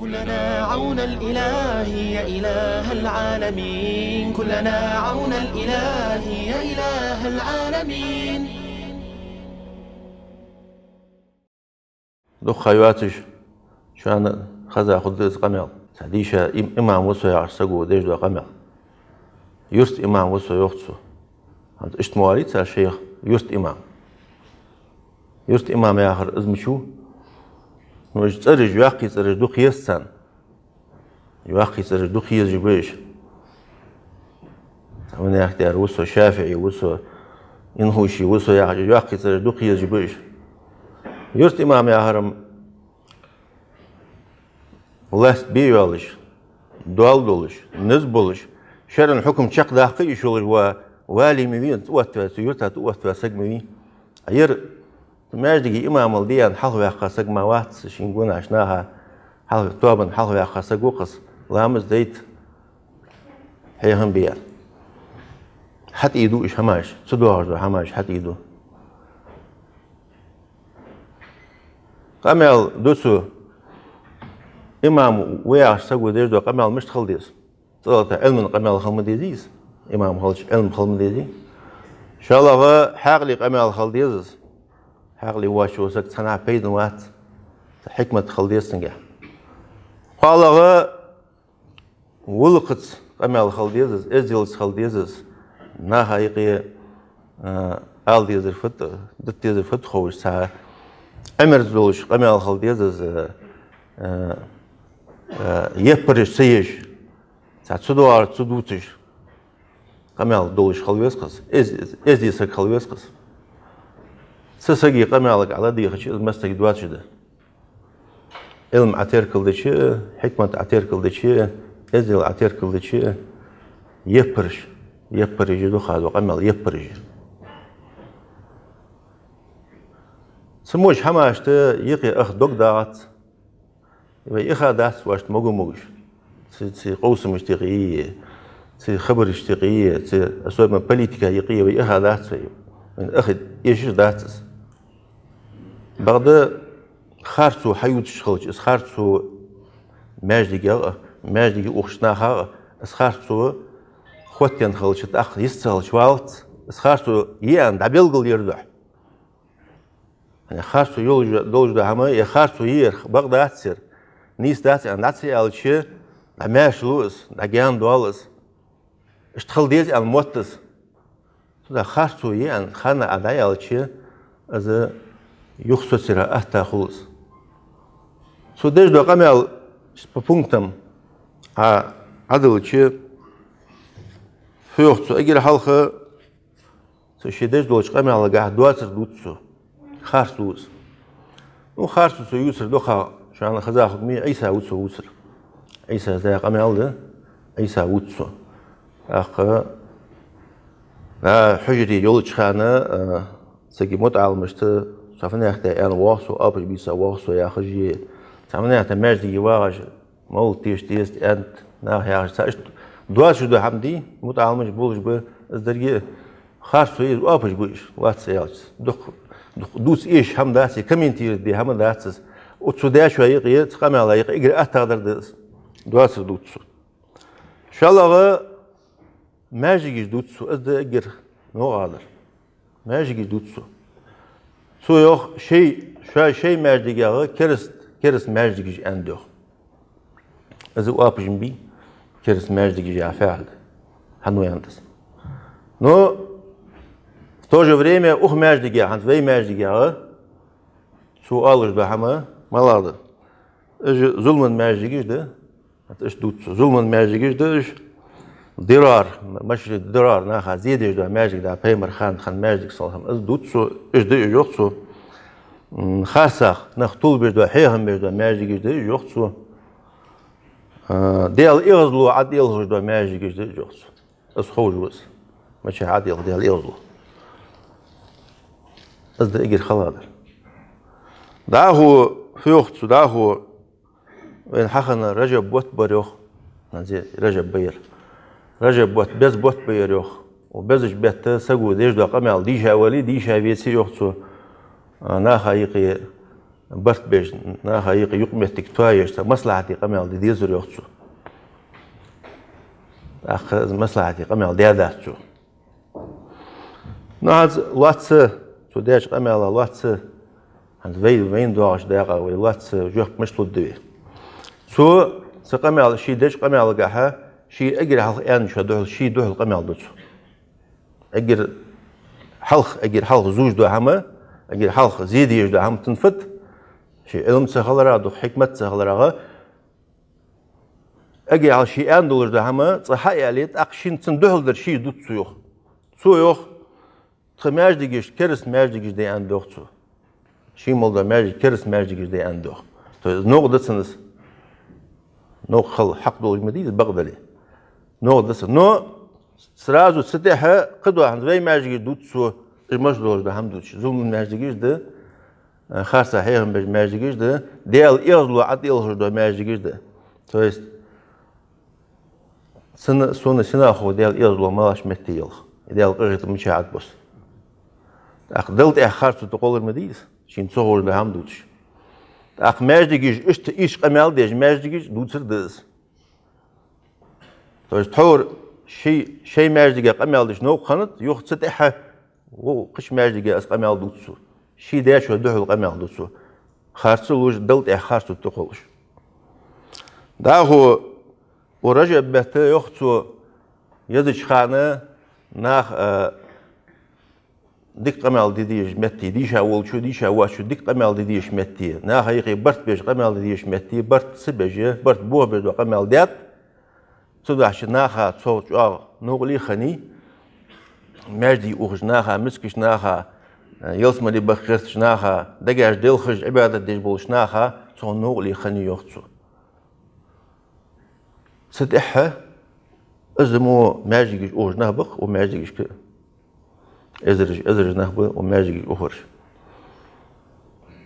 كلنا عون الإله يا إله العالمين، كلنا عون الإله يا إله العالمين. دو خيواتش شان خذا خذ قمل سعديشة إمام وصي عرسقو ديش دو قمل يرت إمام وصي يختصو عند اشتمواليت الشيخ يرت إمام يا آخر إزمشو نوج ترج يواقي ترج دو خيستان يواقي ترج دو خيز جبيش من يختار وصو شافعي وصو إنهوشي وصو يواقي ترج دو خيز جبيش يرت إمام يا هرم ولاست بيوالش دوال دولش نزبولش شرن حكم شق داقي يشولش والي مبين توتوا يرتا توتوا سجمي أير ماجدي إمام الديان حلو يا خاسق ما وات شينقون عشناها حلو توابن حلو يا خاسق وقص لامز ديت هيهم بيان حتى يدو إيش هماش صدوار هماش حتى يدو قمل دوسو إمام ويا سقو دير دو قمل مش تخلديس طلعت علم قمل خلمديزيز إمام خلش علم خلمديزي إن شاء الله حاقلي قمل خلديز حاقلي واشو سك صنع بيد وات حكمة خلديز تنجح قال الله ولقت قمل خلديز إزيلس خلديز ناها يقي آل ديزر فت دت ديزر فت خوش ساعة أمر زولش قمل خلديز يبرش سيش ساعة صدوار صدوتش قمل دولش خلويسقس إزدي سك خلويسقس سسقي قملك على دي خش المستك دواتش ده علم عتيركل دشي حكمة عتيركل دشي إزدي عتيركل دشي يبرش دو خادو قمل يبرش سموش حماشت يقي أخ دوك دات يبقى إخا دات واشت موجش سي قوس مشتقية سي خبر اشتقية سي أسوأ من بوليتيكا يقية وإخا دات من أخد إيش داتس بعد خارسو حيوت شخلش إس خارسو ماجدي أخشناها إس خارسو خوتين خلش تأخ يستخلش والت إس خارسو يان دبيلقل يردح يعني خارسو يولج ده هما يخارسو يير بغداد سير نيس داتي أن داتي ألشي دماش لوس دجان دوالس اشتغل ديز أن موتس ده خارسو يان خانا أداي ألشي از يخصو سيرا أهتا خلص سو ديش دو قمل ببونكتم عدلشي فيوختسو أجير حلقة سو شديش دولش قمل قاعد دواتر دوتسو خارسوس وخارسوس يوسر دوخا شان خزاخ مي عيسى ووسر عيسى زي قمل ده عيسى ووتسو أخ لا حجري يولج خانة سجي متعال مشت شافنا يحتاج أنا واصو أبش بيسا واصو يا خجي شافنا يحتاج ماجدي يواج مول تيست أنت ناه يا خج دوات شو ده حمدي متعال مش بولش به الدرجة خارسو يز أبش بيش وات سيالش دوس إيش هم داسي كمين تير دي هم داسس وتصدق شوية قية تقام على يقرأ أتقدر دس دوس دوتسو إن شاء الله ما يجيش دوتسو أزد أجر نو قادر ما يجيش دوتسو سو يخ شيء ما يجيش كرس ما يجيش عنده إذا وابج بي كرس ما يجيش عفاعل هنو يندس نو в то же время ух междиге, хан вей междиге, суалыш да хама малады. Zulmün междиге да, иш дутсу. Zulmün междиге да иш dirar, ماشي dirar ناخا زيدش دا междиге да пеймер хан междиге салхам. Иш dutsu, иш да иш yoksu. خارساخ نختول بيش دا حيهم بيش دا междиге да иш yoksu. ديال إغزلو عديل هش دا междиге да иш yoksu. Иш خوش بس. ماشي عديل ديال إغزلو. أصدق إجر خلاصر. ده هو فيوخت ده هو وين حقنا رجب بوت بريخ نزي رجب بير رجب بوت بس بوت بيريخ وبزج بيت سجود ديش ده قمع ديش أولي ديش هبيت سيريخ ناخا يقي برت بيج ناها يقمتك توايش مصلحتي قمال دي زر يوتشو أخذ مصلحتي قمال دي داتشو ناز لاتس توديش قمال لاتس عند وين دواش داقة ولاتس جوح مش لدوي سو سقمال شي ديش قمال جاها شي أجر حلق يعني شو دوه شي دوه القمال بتشو أجر حلق زوج دوه هما أجر حلق زيد يجدو هم تنفت شي علم تسخلرا دو حكمة تسخلرا أجي على شي أن دولار ده هما صحيح عليت أقشين تندهل در شي دوت سويخ تماج ديجيش كرس ماج ديجيش دي أن دوختو شي مولدا ماج كرس ماج ديجيش دي أن دوخ تو نوع دسنس نوع خل حق دول مديد بغدلي نوع دسن نوع سرازو ستها قدوة عند زي ماج ديجيش دوت سو المش دولار ده هم دوتش زوم ماج ديجيش ده خاصة هيهم بج ماج ديجيش ده ديال إيزلو عد إيزلو ده ماج ديجيش ده تو است سنة خو ديال إيزلو مالاش متيل ديال قريت مشاعد بس دلت أخرت تقول المديس شين صور ده هم دوتش ماجديجيش إشت إيش قمال ديج ماجديجيش دوتسر دز تو تحور شي ماجديجي قمال ديش نو خنت يوخ ستحة وقش ماجديجي أس قمال دوتسو شي داش ودوه القمال دوتسو خارسلوش دلت أخرت تقولش ده هو ورجع بهته يختو يدش خانة ناخ ديك قمال ديش متي ديش أول شو ديش أول شو ديك قمال ديش متي ناخ يقي برت بيج قمال ديش متي برت سبجة برت بوه بيج قمال ديات صدقش ناخا صوت نقولي خني مجدي أخش ناخا مسكش ناخا يلسم لي بخرتش ناخا دقاش دلخش عبادة ديش بولش ناخا صو نقولي خني يختو ستحة أزمو ماجيش أوج نهبق وماجيش ك أزرج نهبق وماجيش أوهرش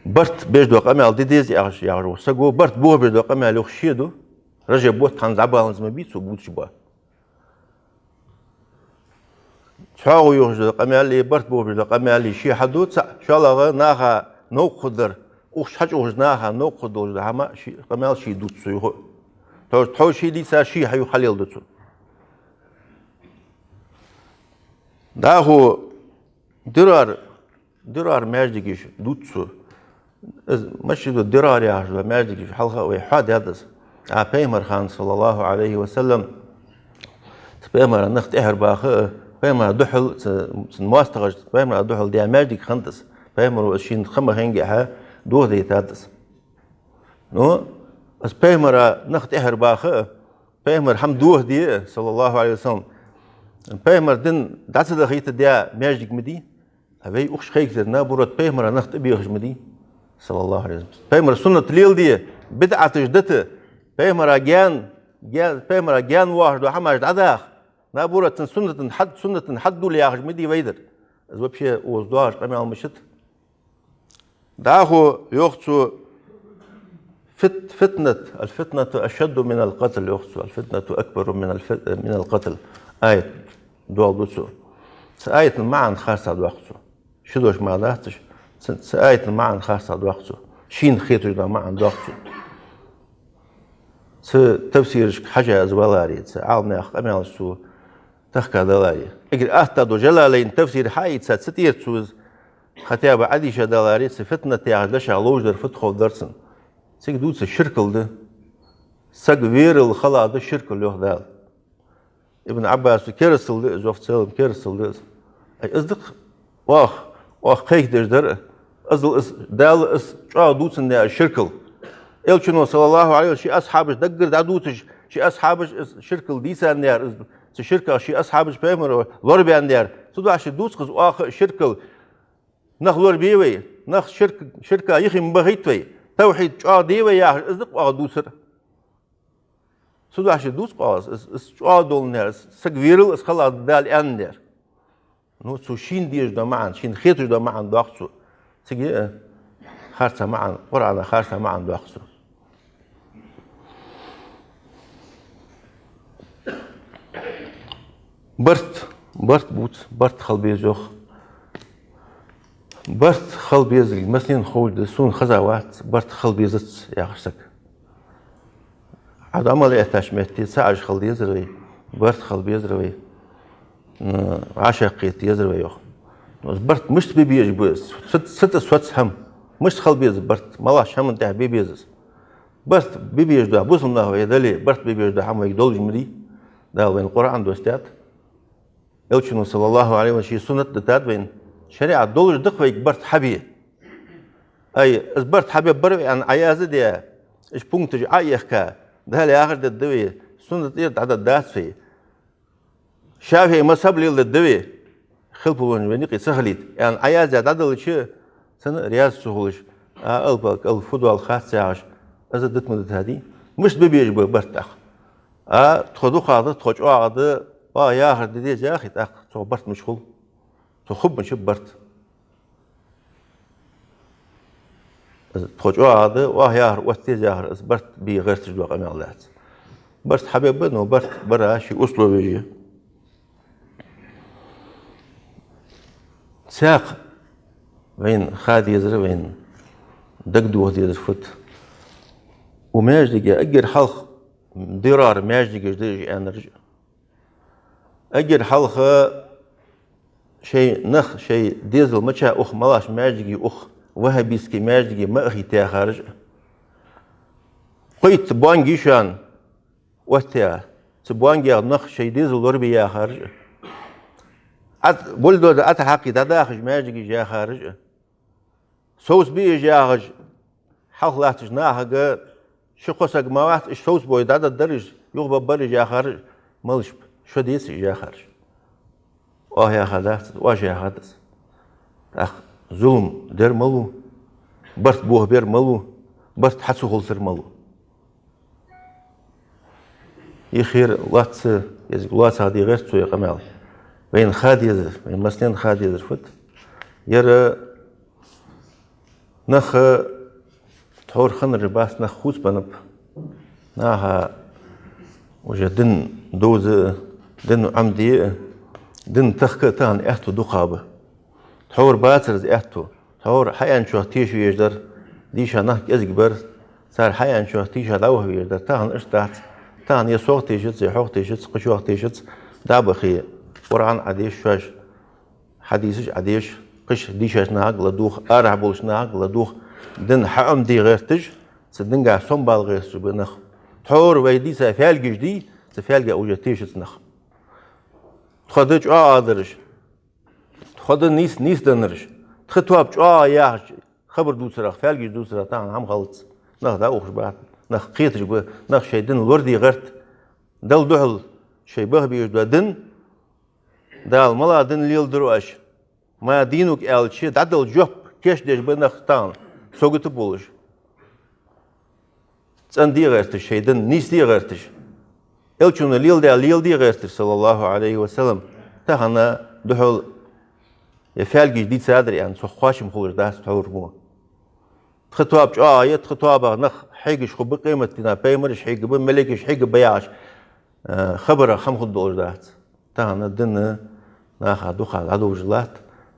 برت بيجدو قمال ديديز يعرف سجو برت بوه بيجدو قمال يخشيدو رجع بوه تنزعبه لازم بيتسو بوتش بوه شاو يخشيدو قمال لي برت بوه بيجدو قمال لي شي حدود شالغ ناها نو قدر أوش حج أوج ناها نو قدر هما شي قمال شي دوتسو يخو تو شي ليس شي حيو خليل دوتسو ده هو درار ماجديش دوتسو مش درار يا حجر ماجديش حلقة ويحاد هذا بيمر خان صلى الله عليه وسلم بيمر نخت إهر باخ بيمر دحل سنواستغج بيمر دحل دي ماجديك خندس بيمر وشين خمر هنجها دوه دي تادس نو بس بيمر نخت إهر باخ بيمر حم دوه دي صلى الله عليه وسلم بيمر دين دعس دخيت ديا ماجديك مدي هبي أخش خيك زرنا برد بيمر نخت بيخش مدي صلى الله عليه وسلم بيمر سنة ليل دي بدعة تجدته بيمر بيمر جان واحد وحماج عداخ نابورة سنة حد دول ياخش مدي ويدر زوبشي وزدواج قمي المشت داخو يوختو الفتنة أشد من القتل يوختو الفتنة أكبر من القتل آية دوال دوتسو سآية معا خاصة دوختو شدوش ما داختش سآية معا خاصة دوختو شين خيتو دا معا دوختو تفسيرش حاجة زوالاري عالم ياخ أميال سو تخكا دلاري اگر أهتدو جلالين تفسير حايد ستير تسوز خطيابة عديشة دلاري فتنة يعجلشا لوج در فتخو درسن سيك دوتس الشركل ده ساق وير الخلا ده الشركل يوه دال ابن عباس كيرسل ده زوفت سلم كيرسل ده اي اصدق واخ خيك در أصدق دال شو دوتسن ده الشركل إلشنو صلى الله عليه وسلم شي أصحابش دقر دعوتش شي أصحابش شركل ديسان ديار شركة شي أصحابش بيمر لوربيان ديار تدو عشي دوتس قز واخ شركل نخ لوربيوي نخ شركة يخي مبغيتوي توحيد شو ديوي يا أصدق واخ دوسر تدو عشي دوتس قاز شو دول نير سكفيرل اسخلا دال ان دير نو سو شين ديش دا معن شين خيتش دا معن داخسو سيجي خارسة معن قرآن خارسة معن داخسو برت خلبي زوخ برت خل بيزل مثلا خود سون خزاوات برت خل بيزت يا خشك عاد عمل احتشمتي ساعج خل يزروي برت خل بيزروي عشقيت يزروي يخ برت مش بيبيج بس ست سوتس هم مش خل بيز برت ملاش هم انت بيبيز برت بيبيج ده بوسم ده يدلي برت بيبيج ده هم يدولج مدي ده وين القرآن دوستات يوشنو صلى الله عليه وسلم سنة دتات وين شريعة دولج دقة برت حبيه أي برت حبيه بر يعني عيازة دي إيش بونتج عيخك ده اللي آخر الدوية سنة إيه عدد دات فيه شافعي مذهب لي الدوية خلفوا ونيقي سهليت يعني عيازة عدد شيء سنة رياض سهولش البلك الفوتبول خاص يعش إذا دت مدة هذه مش بيبيج برت أخ تخدو قاعدة تخج قاعدة يا آخر دي يا أخي أخ تو برت مشغول تو خب مش برت تخج قاعدة يا آخر وقتي يا آخر برت بغير تجدوا قميصات برت حبيب إنه برت برا شيء أصله بيجي ساق وين خادي يزر وين دقدو هدي الفت وماجدي أجر حلق درار ماجدي جدي أنا رجع أجر حلق شيء نخ شيء ديزل مشى أخ ملاش ماجدي أخ وهبيسكي ماجدي ما أخي تاخرج قيت بانجي شان وقتها تبانجي نخ شيء ديزل وربي يا خارج بولدو أتحقي داخل ماجدي جا خارج سوس بي جاهج حق لاتش ناهج شخصك موات السوس بوي دادا درج يغبى برج يا خارج ملش شو ديس يا خارج يا خدات واش يا خدات اخ ظلم در ملو برت بوه بير ملو برت حسو خلصر ملو يخير لاتس يزق لاتس هذه غير تسوي قمال بين خاد يزر بين مسنين خاد يزر فت يرى نخ تحور خنر باس نخ خوس بنب ناها وجدن دوز دن عمدي دن تخكتان احتو دقابه تحور باترز احتو تحور حيان شو تيشو يجدر ديشا نحك ازكبر صار حيان شو تيشا لوه يجدر تاهن اشتات تاهن يسوق تيشت يحوق تيشت قشوق تيشت دابخي قرآن عديش شاش حديثش عديش قش ديشاش ناق لدوخ أرعبولش ناق لدوخ دن حقم دي غير تج سدن قاع صنبال غير بنخ تحور ويدي سفالج جدي سفالج أوجتيش تنخ تخدج آدرش تخد نيس دنرش تختواب ياش خبر دوسرا فالج دوسرا تان هم غلط نخ دا أوخش بعد نخ قيتش بو نخ شي دن وردي غرت دل دهل شي به بيش دن دال ملا دن ليل دروش ما دينك ألشي دادل جوب كيش ديش بنختان سوقت بولش تان دي غيرتش شيدن نيس دي غيرتش ألشون ليل دي غيرتش صلى الله عليه وسلم تهنا دحول يفعل جديد سادر يعني سخواش مخورج داس تحور مو تخطواب تخطواب نخ حيجش خب قيمتنا بيمرش حيج بملكش حيج بياش خبره $5 دات تهنا دنا ناخ دخل عدو جلات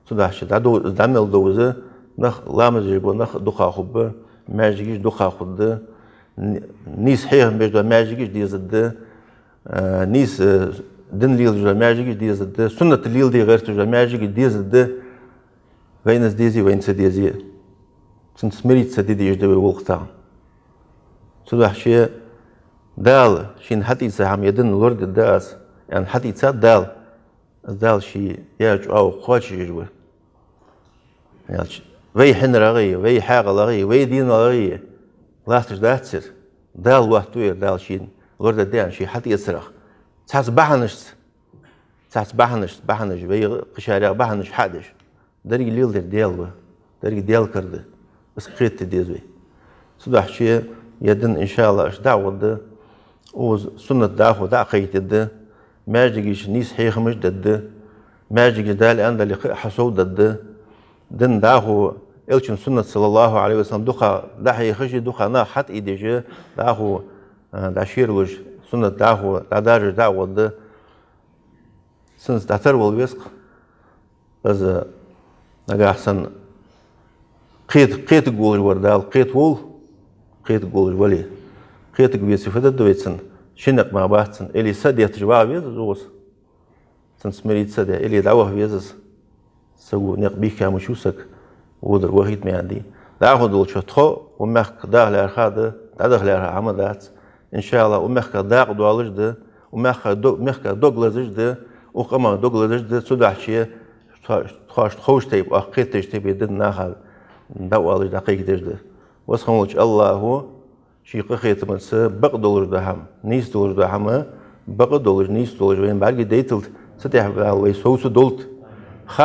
تداش عدو دعمل دوزه نخ لامز يبغى نخ دخا خب ماجيش دخا خد نيس حيه بيجوا ماجيش دي زد نيس دن ليل جو ماجيش دي زد سنة الليل دي غير تجوا ماجيش دي زد وين ديزي وين سديزي سنت سمريت سديدي يجدوا وقتها تداش شيء دال شين حتى يسهم يدن لورد الداس يعني حتى يتصاد دال شيء ياج أو خوش يجوا يعني وي حن رغي وي حاجة رغي وي دين رغي لاستش داتسر دال وقتوير دال شين غرد الدين شي حتى يسرخ تحس بحنش وي قشارع بحنش حدش دري ليل ديال دري ديال كرده بس قيت ديزوي صدح شيء يدن إن شاء الله إيش دعوة وز سنة داخو دا قيت ده ماجيش نيس حيخ مش دده ماجيش دال أند اللي حسود دده دن داخو إلشن سنة صلى الله عليه وسلم دخا دحي خشي دخا نا حت إيديجي داخو داشير وج سنة داخو داداج داخو ده سنة تعتر والوسق بس نجا أحسن قيت قول وردال قيت وول قيت قول ولي قيت قبيس فدا دويتسن شنق ما باتسن إلي سدي تجواب يزوس سنسمريت سدي إلي دعوه يزس سو نقبيك يا مشوسك ودر وحيد ما عندي داخل دول شطخو ومخ داخل أرخاد داخل عمدات إن شاء الله ومخ داخل دوالج ده ومخ دوغلزج ده وقما دوغلزج ده سوداحشية خوش تيب أخيت تيب يدن ناخل دوالج دقيق ده وسخمولش الله هو شيء خيط من س $1 دهم نيس $1 دهم $1 نيس $1 وين بعد ديتلت ستيح بالوي سوس دولت $5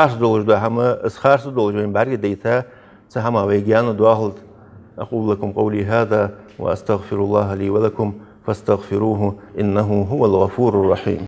دهم اس $5 وين بعد ديتها سهما ويجيان دواهل أقول لكم قولي هذا وأستغفر الله لي ولكم فاستغفروه إنه هو الغفور الرحيم.